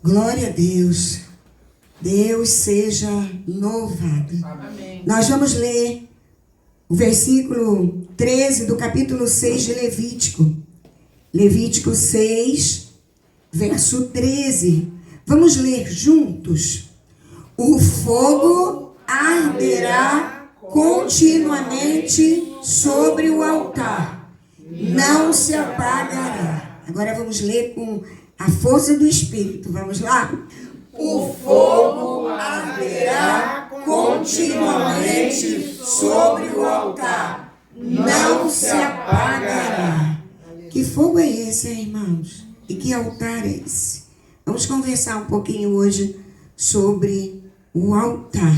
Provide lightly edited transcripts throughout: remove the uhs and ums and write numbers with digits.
Glória a Deus. Deus seja louvado. Amém. Nós vamos ler o versículo 13 do capítulo 6 de Levítico. Levítico 6, verso 13. Vamos ler juntos. O fogo arderá continuamente sobre o altar, não se apagará. Agora vamos ler com a força do Espírito. Vamos lá? O fogo arderá continuamente sobre o altar, não se apagará. Que fogo é esse, irmãos? E que altar é esse? Vamos conversar um pouquinho hoje sobre o altar.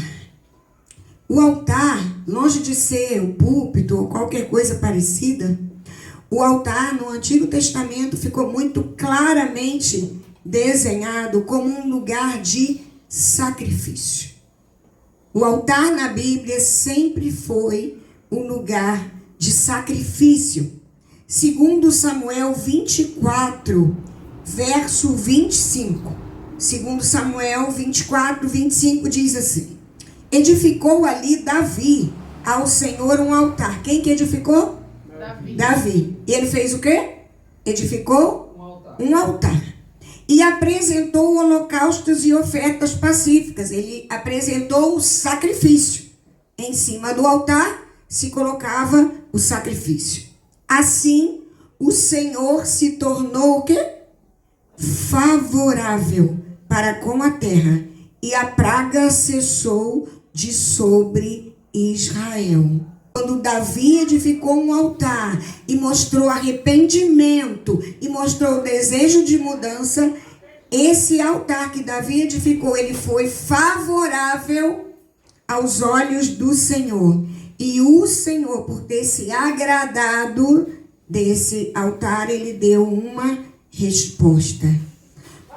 O altar, longe de ser o púlpito ou qualquer coisa parecida, o altar no Antigo Testamento ficou muito claramente desenhado como um lugar de sacrifício. O altar na Bíblia sempre foi um lugar de sacrifício. Segundo Samuel 24, verso 25. Segundo Samuel 24, 25 diz assim: edificou ali Davi ao Senhor um altar. Quem que edificou? Davi. E ele fez o quê? Edificou um altar. E apresentou holocaustos e ofertas pacíficas. Ele apresentou o sacrifício. Em cima do altar se colocava o sacrifício. Assim, o Senhor se tornou o quê? Favorável para com a terra. E a praga cessou de sobre Israel. Quando Davi edificou um altar e mostrou arrependimento e mostrou o desejo de mudança, esse altar que Davi edificou, ele foi favorável aos olhos do Senhor. E o Senhor, por ter se agradado desse altar, ele deu uma resposta.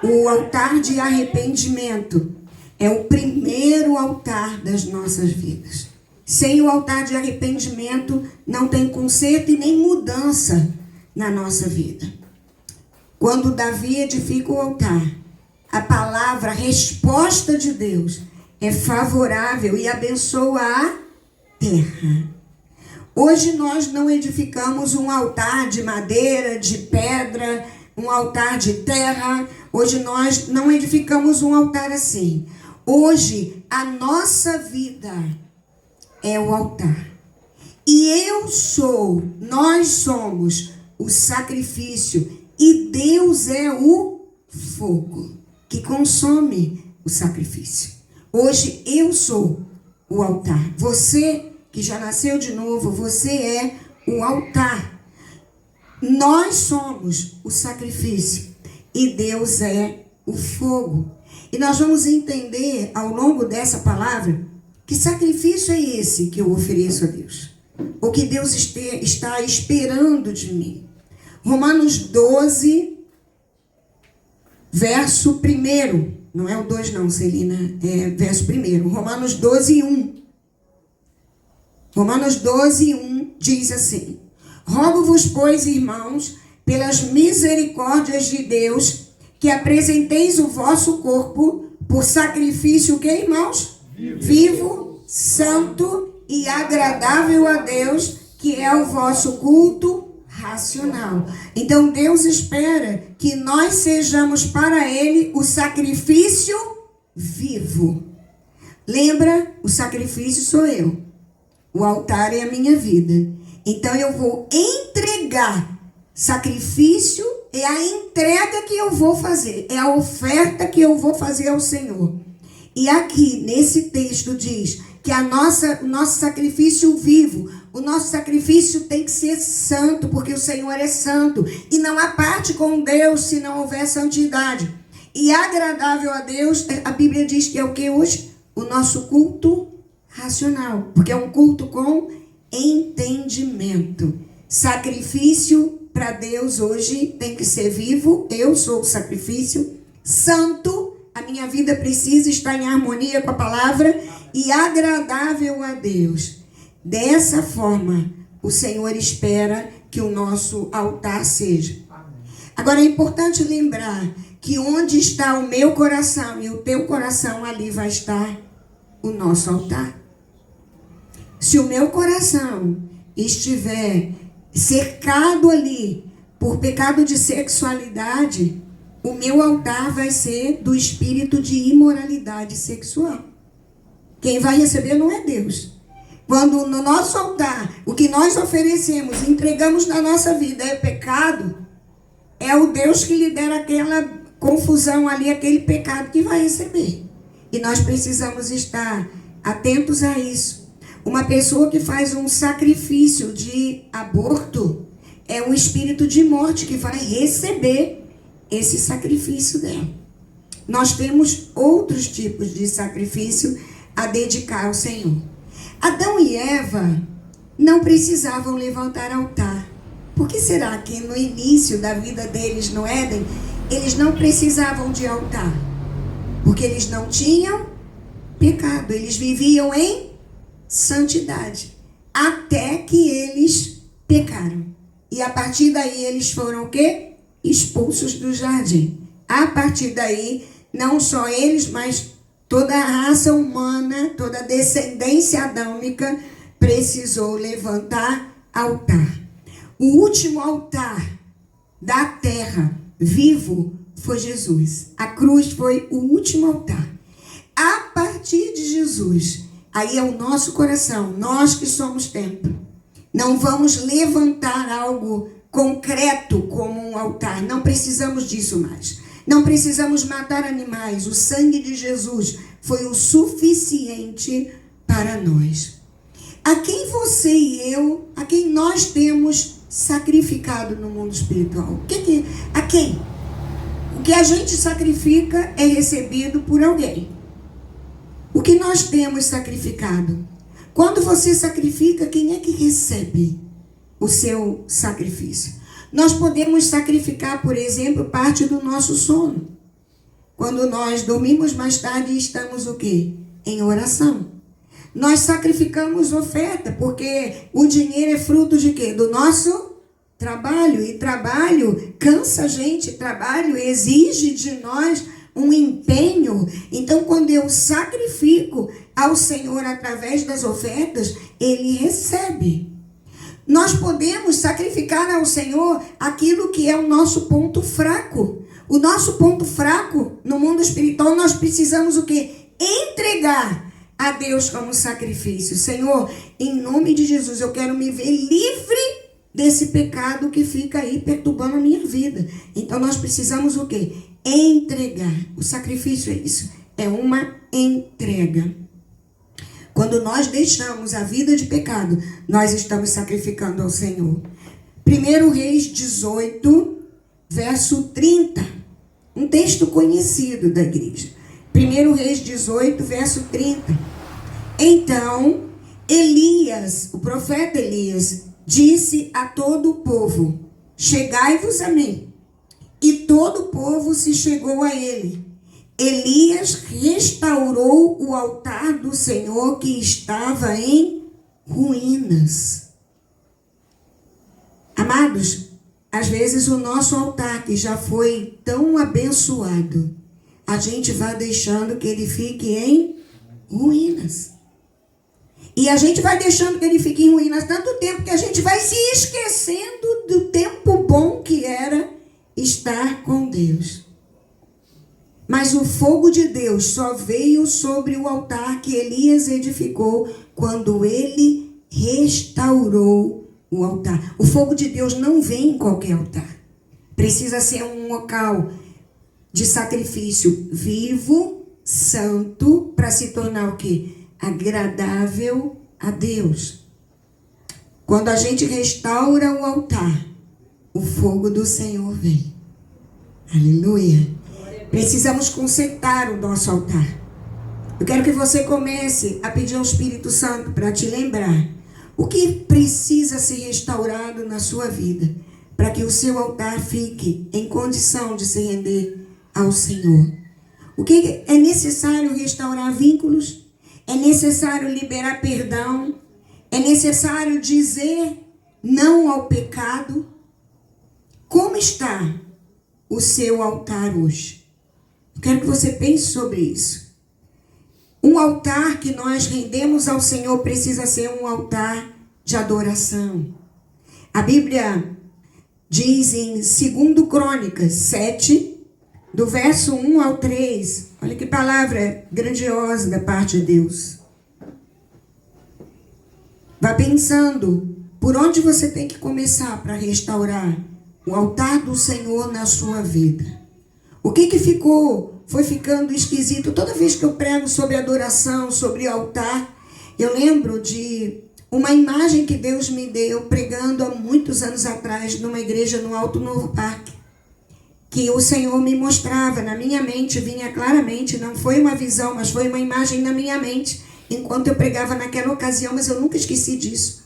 O altar de arrependimento é o primeiro altar das nossas vidas. Sem o altar de arrependimento, não tem conserto e nem mudança na nossa vida. Quando Davi edifica o altar, a palavra, a resposta de Deus é favorável e abençoa a terra. Hoje nós não edificamos um altar de madeira, de pedra, um altar de terra. Hoje nós não edificamos um altar assim. Hoje a nossa vida é o altar. E nós somos o sacrifício e Deus é o fogo que consome o sacrifício. Hoje eu sou o altar. Você que já nasceu de novo, você é o altar. Nós somos o sacrifício e Deus é o fogo. E nós vamos entender ao longo dessa palavra que sacrifício é esse que eu ofereço a Deus? O que Deus está esperando de mim? Romanos 12, verso 1. Não é o 2 não, Celina. É verso 1. Romanos 12, 1. Romanos 12, 1 diz assim: rogo-vos, pois, irmãos, pelas misericórdias de Deus, que apresenteis o vosso corpo por sacrifício, o que, irmãos? Vivo, santo e agradável a Deus, que é o vosso culto racional. Então Deus espera que nós sejamos para Ele o sacrifício vivo. Lembra? O sacrifício sou eu. O altar é a minha vida. Então eu vou entregar. Sacrifício é a entrega que eu vou fazer. É a oferta que eu vou fazer ao Senhor. E aqui, nesse texto, diz que o nosso sacrifício vivo, o nosso sacrifício tem que ser santo, porque o Senhor é santo. E não há parte com Deus se não houver santidade. E agradável a Deus, a Bíblia diz que é o que hoje? O nosso culto racional. Porque é um culto com entendimento. Sacrifício para Deus hoje tem que ser vivo. Eu sou o sacrifício santo. A minha vida precisa estar em harmonia com a palavra e agradável a Deus. Dessa forma, o Senhor espera que o nosso altar seja. Agora, é importante lembrar que onde está o meu coração e o teu coração, ali vai estar o nosso altar. Se o meu coração estiver cercado ali por pecado de sexualidade, o meu altar vai ser do espírito de imoralidade sexual. Quem vai receber não é Deus. Quando no nosso altar, o que nós oferecemos, entregamos na nossa vida é pecado, é o Deus que lidera aquela confusão ali, aquele pecado que vai receber. E nós precisamos estar atentos a isso. Uma pessoa que faz um sacrifício de aborto é um espírito de morte que vai receber esse sacrifício dela. Nós temos outros tipos de sacrifício a dedicar ao Senhor. Adão e Eva não precisavam levantar altar. Por que será que no início da vida deles no Éden, eles não precisavam de altar? Porque eles não tinham pecado, eles viviam em santidade, até que eles pecaram. E a partir daí eles foram o quê? Expulsos do jardim. A partir daí, não só eles, mas toda a raça humana, toda a descendência adâmica precisou levantar altar. O último altar da terra vivo foi Jesus. A cruz foi o último altar. A partir de Jesus, aí é o nosso coração, nós que somos templo. Não vamos levantar algo concreto como um altar. Não precisamos disso mais. Não precisamos matar animais. O sangue de Jesus foi o suficiente para nós. A quem você e eu, a quem nós temos sacrificado no mundo espiritual? A quem? O que a gente sacrifica é recebido por alguém. O que nós temos sacrificado? Quando você sacrifica, quem é que recebe o seu sacrifício? Nós podemos sacrificar, por exemplo, parte do nosso sono. Quando nós dormimos mais tarde, estamos o quê? Em oração. Nós sacrificamos oferta, porque o dinheiro é fruto de quê? Do nosso trabalho. E trabalho cansa a gente, trabalho exige de nós um empenho. Então, quando eu sacrifico ao Senhor através das ofertas, Ele recebe. Nós podemos sacrificar ao Senhor aquilo que é o nosso ponto fraco. O nosso ponto fraco no mundo espiritual, nós precisamos o quê? Entregar a Deus como sacrifício. Senhor, em nome de Jesus, eu quero me ver livre desse pecado que fica aí perturbando a minha vida. Então, nós precisamos o quê? Entregar. O sacrifício é isso. É uma entrega. Quando nós deixamos a vida de pecado, nós estamos sacrificando ao Senhor. 1 Reis 18, verso 30. Um texto conhecido da igreja. 1 Reis 18, verso 30. Então, Elias, o profeta Elias, disse a todo o povo: chegai-vos a mim. E todo o povo se chegou a ele. Elias restaurou o altar do Senhor que estava em ruínas. Amados, às vezes o nosso altar, que já foi tão abençoado, a gente vai deixando que ele fique em ruínas. E a gente vai deixando que ele fique em ruínas tanto tempo que a gente vai se esquecendo do tempo bom que era estar com Deus. Mas o fogo de Deus só veio sobre o altar que Elias edificou quando ele restaurou o altar. O fogo de Deus não vem em qualquer altar. Precisa ser um local de sacrifício vivo, santo, para se tornar o quê? Agradável a Deus. Quando a gente restaura o altar, o fogo do Senhor vem. Aleluia. Precisamos consertar o nosso altar. Eu quero que você comece a pedir ao Espírito Santo para te lembrar o que precisa ser restaurado na sua vida, para que o seu altar fique em condição de se render ao Senhor. O que é necessário? Restaurar vínculos, é necessário liberar perdão, é necessário dizer não ao pecado. Como está o seu altar hoje? Quero que você pense sobre isso. Um altar que nós rendemos ao Senhor precisa ser um altar de adoração. A Bíblia diz em 2 Crônicas 7, do verso 1 ao 3. Olha que palavra grandiosa da parte de Deus. Vá pensando por onde você tem que começar para restaurar o altar do Senhor na sua vida. O que foi ficando esquisito. Toda vez que eu prego sobre adoração, sobre altar, eu lembro de uma imagem que Deus me deu pregando há muitos anos atrás numa igreja no Alto Novo Parque, que o Senhor me mostrava na minha mente, vinha claramente, não foi uma visão, mas foi uma imagem na minha mente, enquanto eu pregava naquela ocasião, mas eu nunca esqueci disso.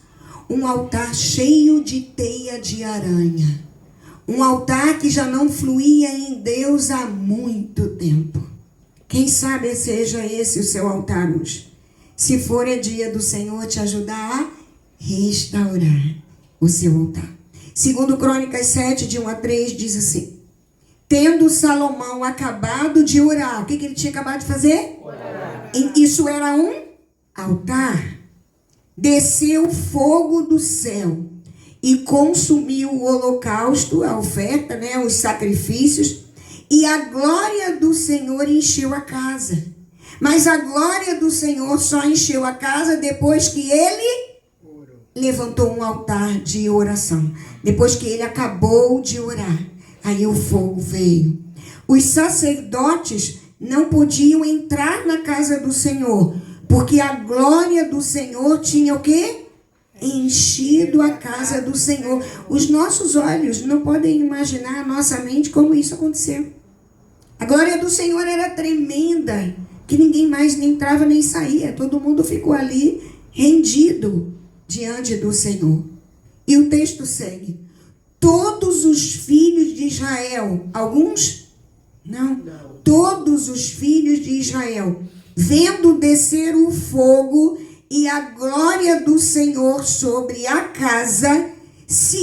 Um altar cheio de teia de aranha. Um altar que já não fluía em Deus há muito tempo. Quem sabe seja esse o seu altar hoje. Se for, é dia do Senhor te ajudar a restaurar o seu altar. 2 Crônicas 7, de 1 a 3, diz assim: tendo Salomão acabado de orar, o que ele tinha acabado de fazer? Orar. Isso era um altar. Desceu fogo do céu e consumiu o holocausto, a oferta, os sacrifícios, e a glória do Senhor encheu a casa. Mas a glória do Senhor só encheu a casa depois que ele levantou um altar de oração. Depois que ele acabou de orar, aí o fogo veio. Os sacerdotes não podiam entrar na casa do Senhor, porque a glória do Senhor tinha o quê? Enchido a casa do Senhor. Os nossos olhos não podem imaginar, a nossa mente, como isso aconteceu. A glória do Senhor era tremenda, que ninguém mais nem entrava nem saía. Todo mundo ficou ali rendido diante do Senhor. E o texto segue: todos os filhos de Israel, alguns? Não. Todos os filhos de Israel, vendo descer o fogo e a glória do Senhor sobre a casa, se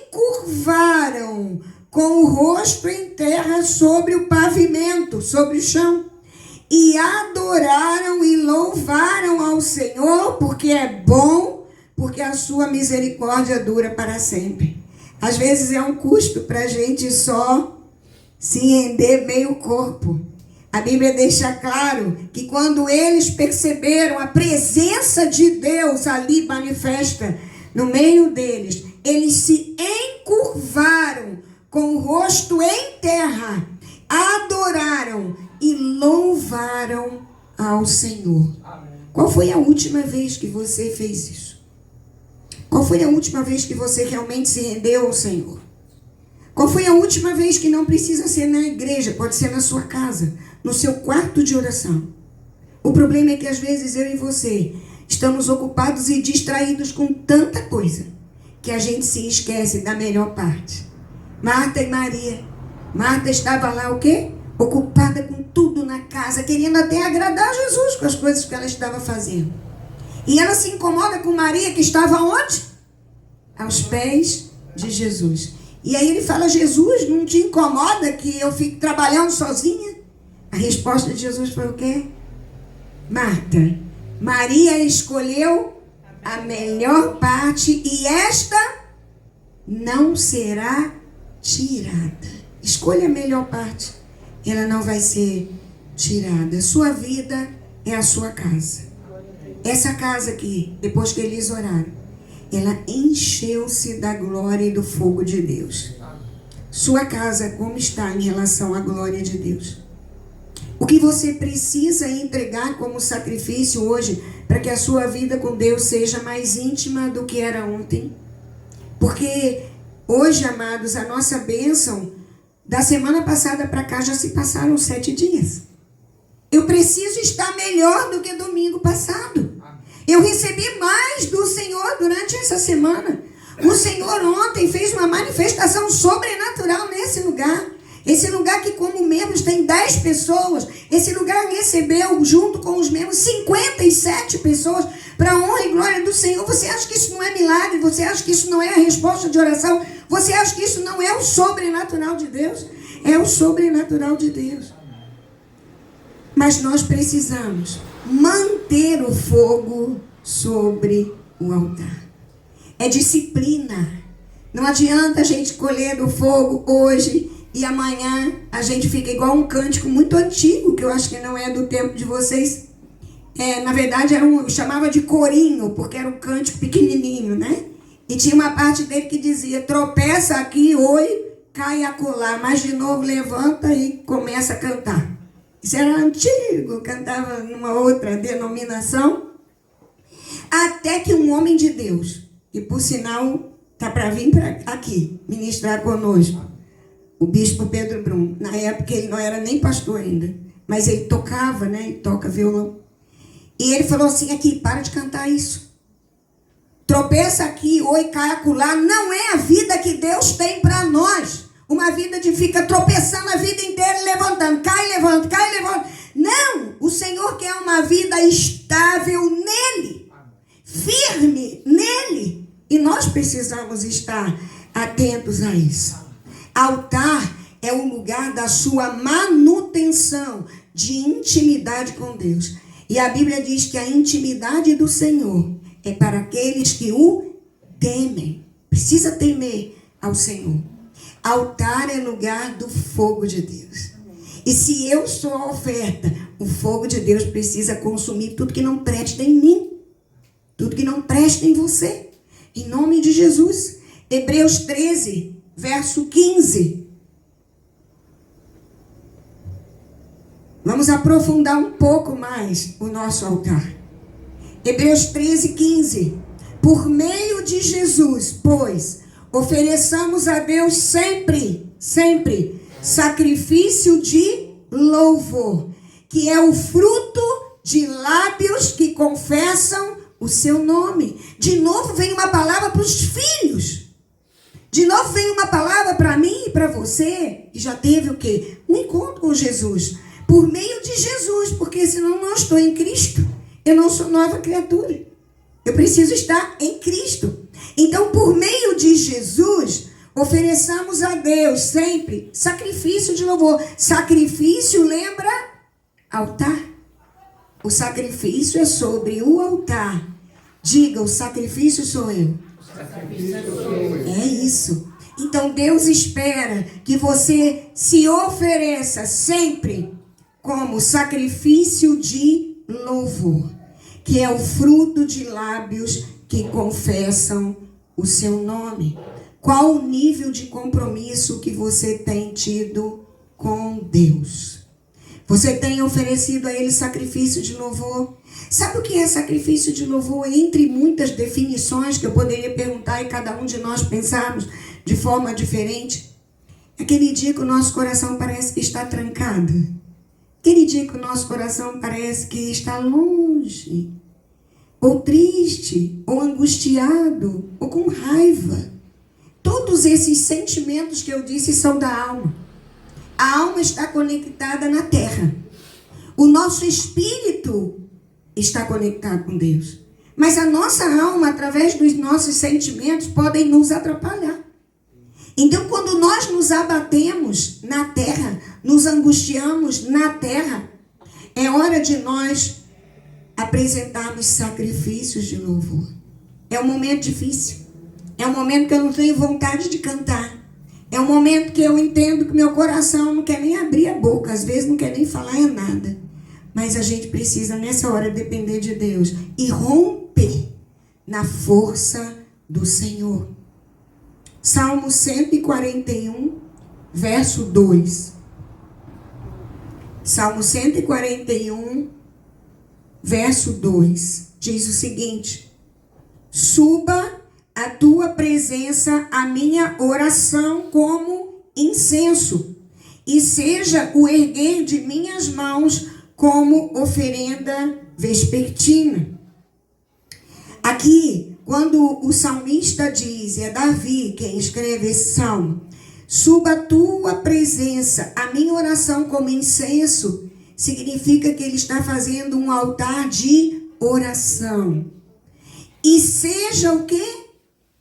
encurvaram com o rosto em terra sobre o pavimento, sobre o chão, e adoraram e louvaram ao Senhor, porque é bom, porque a sua misericórdia dura para sempre. Às vezes é um custo para a gente só se render meio corpo. A Bíblia deixa claro que quando eles perceberam a presença de Deus ali manifesta no meio deles, eles se encurvaram com o rosto em terra, adoraram e louvaram ao Senhor. Amém. Qual foi a última vez que você fez isso? Qual foi a última vez que você realmente se rendeu ao Senhor? Qual foi a última vez, que não precisa ser na igreja, pode ser na sua casa, no seu quarto de oração? O problema é que às vezes eu e você estamos ocupados e distraídos com tanta coisa que a gente se esquece da melhor parte. Marta e Maria. Marta estava lá o quê? Ocupada com tudo na casa, querendo até agradar Jesus com as coisas que ela estava fazendo. E ela se incomoda com Maria, que estava onde? Aos pés de Jesus. E aí ele fala: Jesus, não te incomoda que eu fique trabalhando sozinha? A resposta de Jesus foi o quê? Marta, Maria escolheu a melhor parte e esta não será tirada. Escolha a melhor parte, ela não vai ser tirada. Sua vida é a sua casa. Essa casa aqui, depois que eles oraram, ela encheu-se da glória e do fogo de Deus. Sua casa, como está em relação à glória de Deus? O que você precisa entregar como sacrifício hoje para que a sua vida com Deus seja mais íntima do que era ontem? Porque hoje, amados, a nossa bênção, da semana passada para cá já se passaram 7 dias. Eu preciso estar melhor do que domingo passado. Eu recebi mais do Senhor durante essa semana. O Senhor ontem fez uma manifestação sobrenatural nesse lugar. Esse lugar que, como membros, tem 10 pessoas. Esse lugar recebeu, junto com os membros, 57 pessoas para a honra e glória do Senhor. Você acha que isso não é milagre? Você acha que isso não é a resposta de oração? Você acha que isso não é o sobrenatural de Deus? É o sobrenatural de Deus. Mas nós precisamos manter o fogo sobre o altar. É disciplina. Não adianta a gente colher do fogo hoje e amanhã a gente fica igual um cântico muito antigo, que eu acho que não é do tempo de vocês. Na verdade, chamava de corinho, porque era um cântico pequenininho, né? E tinha uma parte dele que dizia: tropeça aqui, oi, cai acolá, mas de novo levanta e começa a cantar. Isso era antigo, cantava numa outra denominação. Até que um homem de Deus, e por sinal está para vir aqui ministrar conosco, o bispo Pedro Brum. Na época ele não era nem pastor ainda, mas ele tocava, né? Ele toca violão. E ele falou assim: aqui, para de cantar isso. Tropeça aqui, oi, cai acolá. Não é a vida que Deus tem para nós. Uma vida de fica tropeçando a vida inteira, levantando, cai, levanta. Não, o Senhor quer uma vida estável nele, firme nele. E nós precisamos estar atentos a isso. Altar é o lugar da sua manutenção de intimidade com Deus. E a Bíblia diz que a intimidade do Senhor é para aqueles que o temem. Precisa temer ao Senhor. Altar é lugar do fogo de Deus. E se eu sou a oferta, o fogo de Deus precisa consumir tudo que não presta em mim. Tudo que não presta em você. Em nome de Jesus. Hebreus 13, verso 15. Vamos aprofundar um pouco mais o nosso altar. Hebreus 13, 15. Por meio de Jesus, pois, ofereçamos a Deus sempre sacrifício de louvor, que é o fruto de lábios que confessam o seu nome. De novo vem uma palavra para os filhos. De novo vem uma palavra para mim e para você, que já teve o quê? Um encontro com Jesus. Por meio de Jesus, porque senão eu não estou em Cristo. Eu não sou nova criatura. Eu preciso estar em Cristo. Então, por meio de Jesus, ofereçamos a Deus sempre sacrifício de louvor. Sacrifício lembra altar. O sacrifício é sobre o altar. Diga, o sacrifício sou eu. O sacrifício sou eu. É isso. Então, Deus espera que você se ofereça sempre como sacrifício de louvor, que é o fruto de lábios que confessam o seu nome. Qual o nível de compromisso que você tem tido com Deus? Você tem oferecido a Ele sacrifício de louvor? Sabe o que é sacrifício de louvor? Entre muitas definições que eu poderia perguntar e cada um de nós pensarmos de forma diferente. Aquele dia que o nosso coração parece que está trancado. Aquele dia que o nosso coração parece que está longe, ou triste, ou angustiado, ou com raiva. Todos esses sentimentos que eu disse são da alma. A alma está conectada na terra. O nosso espírito está conectado com Deus. Mas a nossa alma, através dos nossos sentimentos, podem nos atrapalhar. Então, quando nós nos abatemos na terra, nos angustiamos na terra, é hora de nós apresentarmos sacrifícios de louvor. É um momento difícil. É um momento que eu não tenho vontade de cantar. É um momento que eu entendo que meu coração não quer nem abrir a boca. Às vezes não quer nem falar nada. Mas a gente precisa, nessa hora, depender de Deus. E romper na força do Senhor. Salmo 141, verso 2. Salmo 141, verso 2. Diz o seguinte: suba a tua presença a minha oração como incenso, e seja o erguer de minhas mãos como oferenda vespertina. Aqui, quando o salmista diz, é Davi quem escreve esse salmo, suba a tua presença, a minha oração como incenso, significa que ele está fazendo um altar de oração. E seja o quê?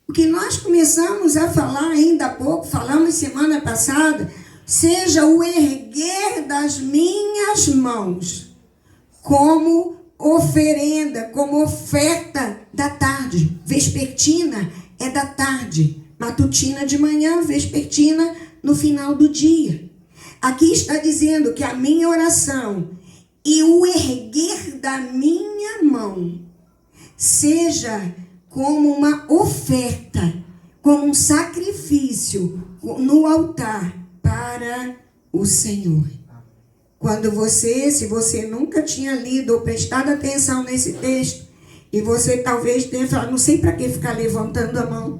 O que nós começamos a falar ainda há pouco, falamos semana passada, seja o erguer das minhas mãos como oferenda, como oferta da tarde. Vespertina é da tarde, matutina de manhã, vespertina no final do dia. Aqui está dizendo que a minha oração e o erguer da minha mão seja como uma oferta, como um sacrifício no altar para o Senhor. Quando se você nunca tinha lido ou prestado atenção nesse texto, e você talvez tenha falado, não sei para que ficar levantando a mão.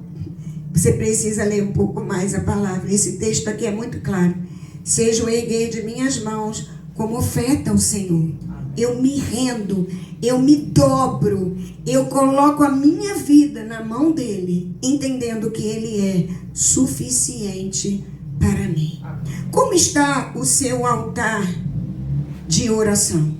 Você precisa ler um pouco mais a palavra. Esse texto aqui é muito claro. Seja o erguer de minhas mãos como oferta ao Senhor. Eu me rendo, eu me dobro, eu coloco a minha vida na mão dele, entendendo que ele é suficiente para mim. Como está o seu altar de oração?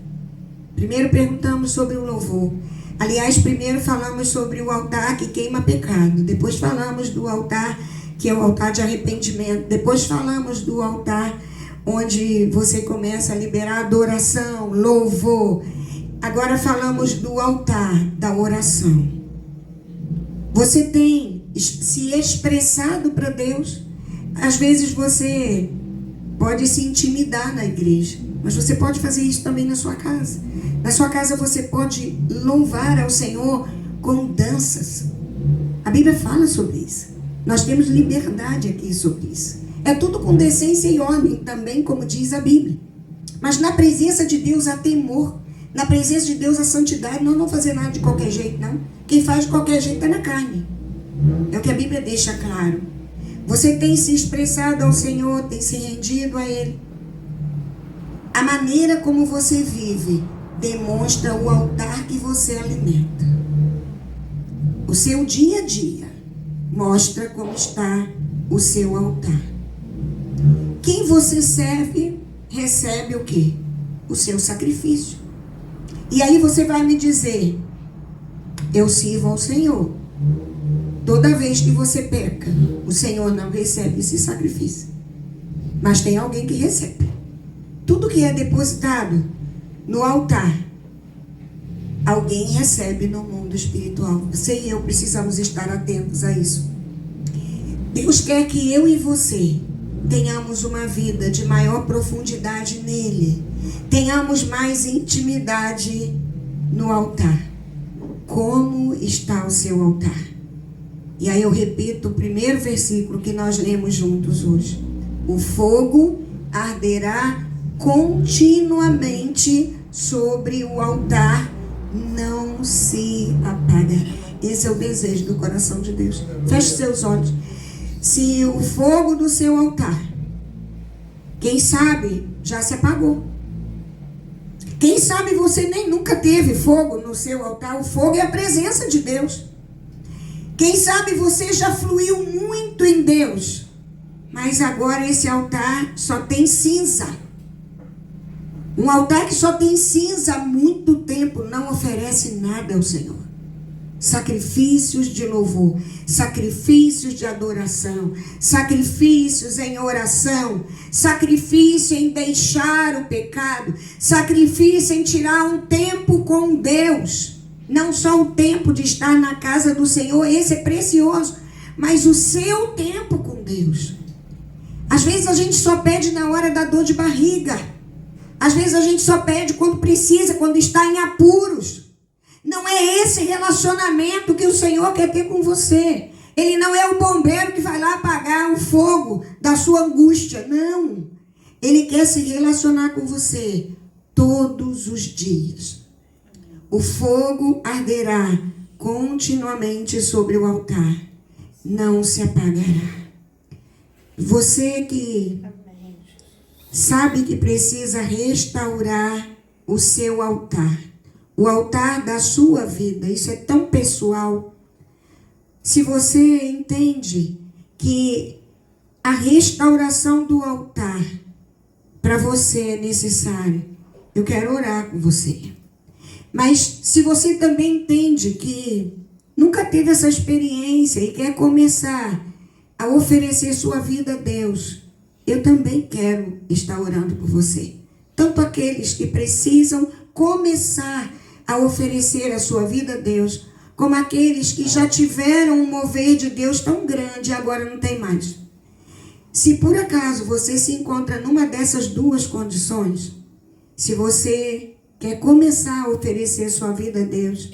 Primeiro perguntamos sobre o louvor. Aliás, primeiro falamos sobre o altar que queima pecado. Depois falamos do altar que é o altar de arrependimento. Depois falamos do altar onde você começa a liberar adoração, louvor. Agora falamos do altar da oração. Você tem se expressado para Deus? Às vezes você pode se intimidar na igreja, mas você pode fazer isso também na sua casa. Na sua casa você pode louvar ao Senhor com danças. A Bíblia fala sobre isso. Nós temos liberdade aqui sobre isso. É tudo com decência e ordem também, como diz a Bíblia. Mas na presença de Deus há temor. Na presença de Deus há santidade. Nós não vamos fazer nada de qualquer jeito, não. Quem faz de qualquer jeito é na carne. É o que a Bíblia deixa claro. Você tem se expressado ao Senhor, tem se rendido a Ele. A maneira como você vive demonstra o altar que você alimenta. O seu dia a dia mostra como está o seu altar. Quem você serve, recebe o quê? O seu sacrifício. E aí você vai me dizer, eu sirvo ao Senhor. Toda vez que você peca, o Senhor não recebe esse sacrifício. Mas tem alguém que recebe. Tudo que é depositado no altar, alguém recebe no mundo espiritual. Você e eu precisamos estar atentos a isso. Deus quer que eu e você tenhamos uma vida de maior profundidade nele. Tenhamos mais intimidade no altar. Como está o seu altar? E aí eu repito o primeiro versículo que nós lemos juntos hoje. O fogo arderá continuamente sobre o altar, não se apagará. Esse é o desejo do coração de Deus. Feche seus olhos. Se o fogo do seu altar, quem sabe, já se apagou. Quem sabe você nem nunca teve fogo no seu altar. O fogo é a presença de Deus. Quem sabe você já fluiu muito em Deus, mas agora esse altar só tem cinza. Um altar que só tem cinza há muito tempo não oferece nada ao Senhor. Sacrifícios de louvor, sacrifícios de adoração, sacrifícios em oração, sacrifício em deixar o pecado, sacrifício em tirar um tempo com Deus. Não só o tempo de estar na casa do Senhor, esse é precioso, mas o seu tempo com Deus. Às vezes a gente só pede na hora da dor de barriga. Às vezes a gente só pede quando precisa, quando está em apuros. Não é esse relacionamento que o Senhor quer ter com você. Ele não é o bombeiro que vai lá apagar o fogo da sua angústia. Não. Ele quer se relacionar com você todos os dias. O fogo arderá continuamente sobre o altar. Não se apagará. Você que sabe que precisa restaurar o seu altar. O altar da sua vida. Isso é tão pessoal. Se você entende que a restauração do altar para você é necessária, eu quero orar com você. Mas se você também entende que nunca teve essa experiência e quer começar a oferecer sua vida a Deus, eu também quero estar orando por você. Tanto aqueles que precisam começar a oferecer a sua vida a Deus, como aqueles que já tiveram um mover de Deus tão grande e agora não tem mais. Se por acaso você se encontra numa dessas duas condições, se você quer começar a oferecer sua vida a Deus,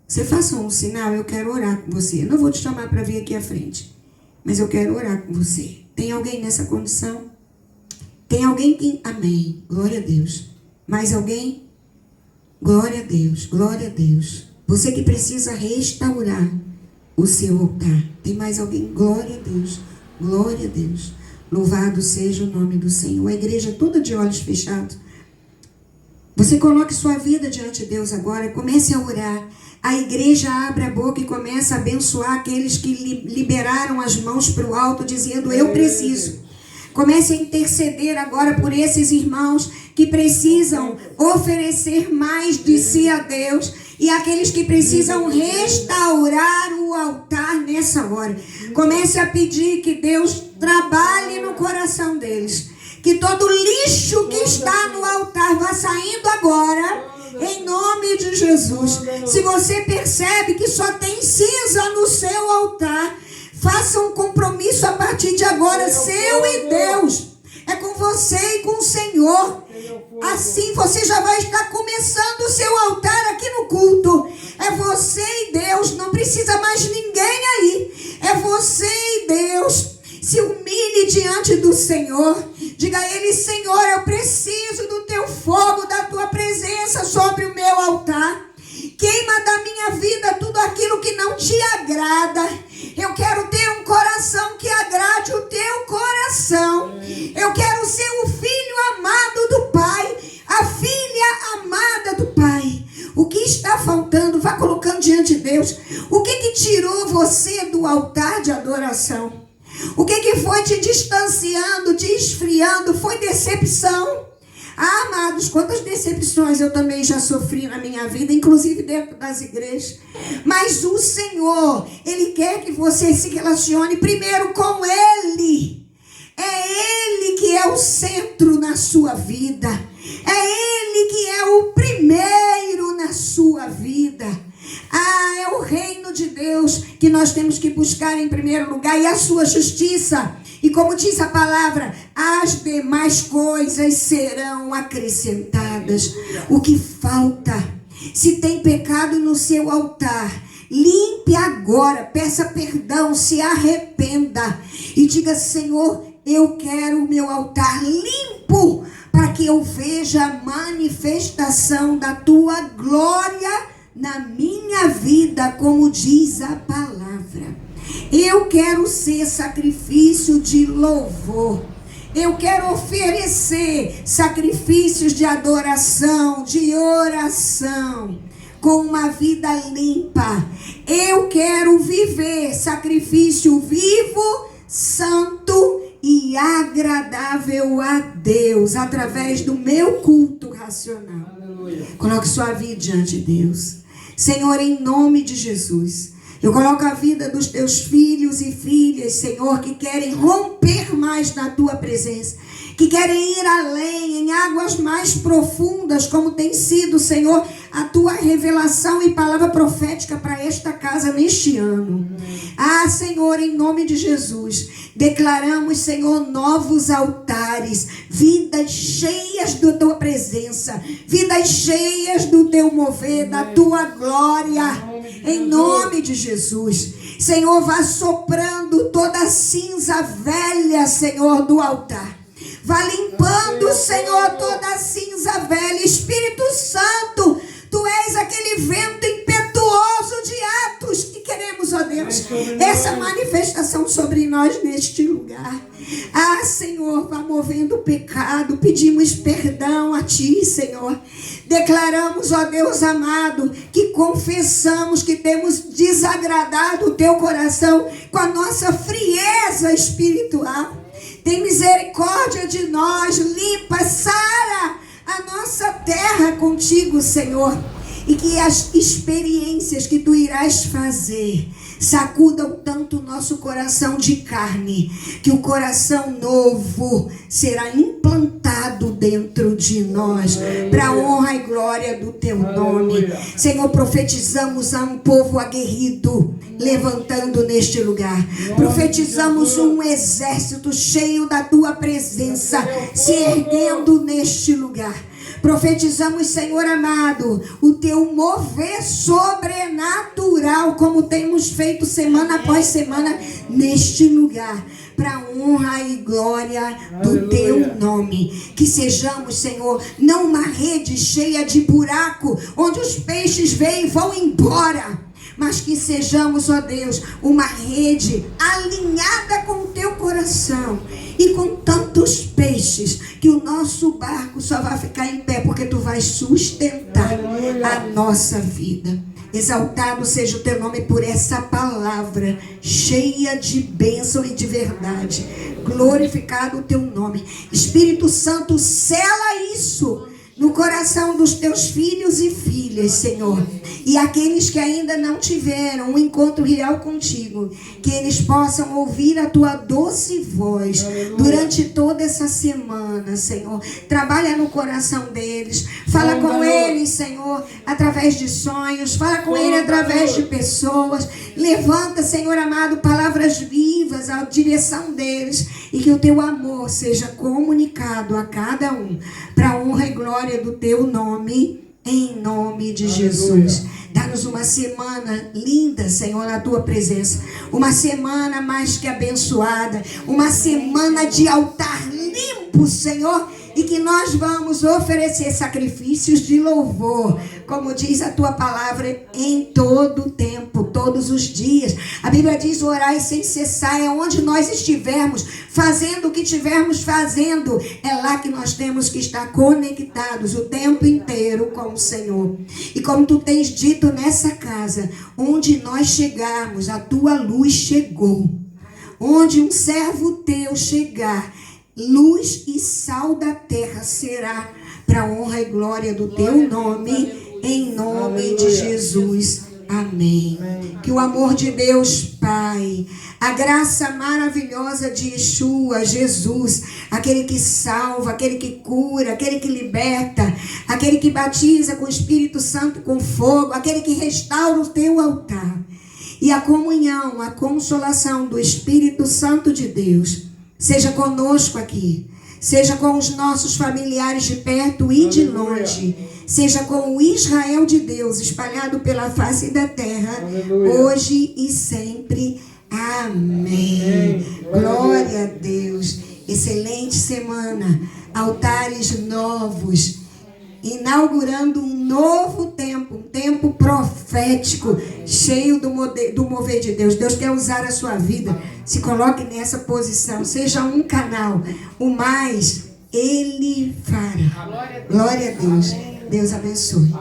você faça um sinal, eu quero orar com você. Eu não vou te chamar para vir aqui à frente, mas eu quero orar com você. Tem alguém nessa condição? Tem alguém que... Amém. Glória a Deus. Mais alguém? Glória a Deus. Glória a Deus. Você que precisa restaurar o seu altar. Tem mais alguém? Glória a Deus. Glória a Deus. Louvado seja o nome do Senhor. A igreja toda de olhos fechados. Você coloque sua vida diante de Deus agora. Comece a orar. A igreja abre a boca e começa a abençoar aqueles que liberaram as mãos para o alto, dizendo, eu preciso. Comece a interceder agora por esses irmãos que precisam oferecer mais de si a Deus e aqueles que precisam restaurar o altar nessa hora. Comece a pedir que Deus trabalhe no coração deles. Que todo lixo que está no altar vá saindo agora. Em nome de Jesus. Se você percebe que só tem cinza no seu altar, faça um compromisso a partir de agora, seu e Deus. É com você e com o Senhor. Assim você já vai estar começando o seu altar aqui no culto. É você e Deus, não precisa mais ninguém aí. É você e Deus. Se humilhe diante do Senhor. Diga a Ele, Senhor, eu preciso do Teu fogo, da Tua presença sobre o meu altar. Queima da minha vida tudo aquilo que não Te agrada. Eu quero ter um coração que agrade o Teu coração. Eu quero ser o filho amado do Pai, a filha amada do Pai. O que está faltando, vá colocando diante de Deus. O que tirou você do altar de adoração? O que foi te distanciando, te esfriando? Foi decepção? Ah, amados, quantas decepções eu também já sofri na minha vida, inclusive dentro das igrejas. Mas o Senhor, Ele quer que você se relacione primeiro com Ele. É Ele que é o centro na sua vida. É Ele que é o primeiro na sua vida. Ah, é o reino de Deus que nós temos que buscar em primeiro lugar e a sua justiça. E como diz a palavra, as demais coisas serão acrescentadas. O que falta? Se tem pecado no seu altar, limpe agora, peça perdão, se arrependa e diga, Senhor, eu quero o meu altar limpo para que eu veja a manifestação da Tua glória na minha vida, como diz a palavra. Eu quero ser sacrifício de louvor. Eu quero oferecer sacrifícios de adoração, de oração, com uma vida limpa. Eu quero viver sacrifício vivo, santo e agradável a Deus, através do meu culto racional. Aleluia. Coloque sua vida diante de Deus. Senhor, em nome de Jesus, eu coloco a vida dos Teus filhos e filhas, Senhor, que querem romper mais na Tua presença, que querem ir além, em águas mais profundas, como tem sido, Senhor, a Tua revelação e palavra profética para esta casa neste ano. Ah, Senhor, em nome de Jesus, declaramos, Senhor, novos altares, vidas cheias da Tua presença, vidas cheias do Teu mover, da Tua glória, em nome de Jesus. Senhor, vá soprando toda a cinza velha, Senhor, do altar. Vá limpando, Senhor, toda a cinza velha. Espírito Santo, Tu és aquele vento impetuoso de atos que queremos, ó Deus, essa manifestação sobre nós neste lugar. Ah, Senhor, vá movendo o pecado. Pedimos perdão a Ti, Senhor. Declaramos, ó Deus amado, que confessamos que temos desagradado o Teu coração com a nossa frieza espiritual. Tem misericórdia de nós, limpa, sara a nossa terra contigo, Senhor. E que as experiências que Tu irás fazer Sacuda tanto o nosso coração de carne, que o coração novo será implantado dentro de nós, para a honra e glória do teu nome. Senhor, profetizamos a um povo aguerrido levantando neste lugar. Profetizamos um exército cheio da tua presença se erguendo neste lugar. Profetizamos, Senhor amado, o teu mover sobrenatural, como temos feito semana após semana neste lugar, para a honra e glória do teu nome. Que sejamos, Senhor, não uma rede cheia de buraco, onde os peixes vêm e vão embora, mas que sejamos, ó Deus, uma rede alinhada com o teu coração e com tantos peixes que o nosso barco só vai ficar em pé porque tu vais sustentar a nossa vida. Exaltado seja o teu nome por essa palavra cheia de bênção e de verdade. Glorificado o teu nome. Espírito Santo, sela isso no coração dos teus filhos e filhas, Senhor. E aqueles que ainda não tiveram um encontro real contigo, que eles possam ouvir a tua doce voz durante toda essa semana, Senhor. Trabalha no coração deles. Fala com eles, Senhor, através de sonhos. Fala com eles através de pessoas. Levanta, Senhor amado, palavras vivas à direção deles. E que o teu amor seja comunicado a cada um, para a honra e glória do teu nome, em nome de Jesus. Dá-nos uma semana linda, Senhor, na tua presença. Uma semana mais que abençoada. Uma semana de altar limpo, Senhor. E que nós vamos oferecer sacrifícios de louvor, como diz a tua palavra, em todo o tempo, todos os dias. A Bíblia diz: orai sem cessar. É onde nós estivermos, fazendo o que estivermos fazendo, é lá que nós temos que estar conectados o tempo inteiro com o Senhor. E como tu tens dito nessa casa, onde nós chegarmos, a tua luz chegou. Onde um servo teu chegar, luz e sal da terra será, para a honra e glória do teu nome, em nome de Jesus. Amém. Que o amor de Deus Pai, a graça maravilhosa de Yeshua, Jesus, aquele que salva, aquele que cura, aquele que liberta, aquele que batiza com o Espírito Santo, com fogo, aquele que restaura o teu altar, e a comunhão, a consolação do Espírito Santo de Deus seja conosco aqui, seja com os nossos familiares de perto e de longe, seja com o Israel de Deus espalhado pela face da terra, hoje e sempre. Amém. Glória a Deus. Excelente semana. Altares novos, inaugurando um novo tempo, um tempo profético, cheio do mover de Deus. Deus quer usar a sua vida. Se coloque nessa posição, seja um canal. O mais Ele fará. Glória a Deus. Deus abençoe.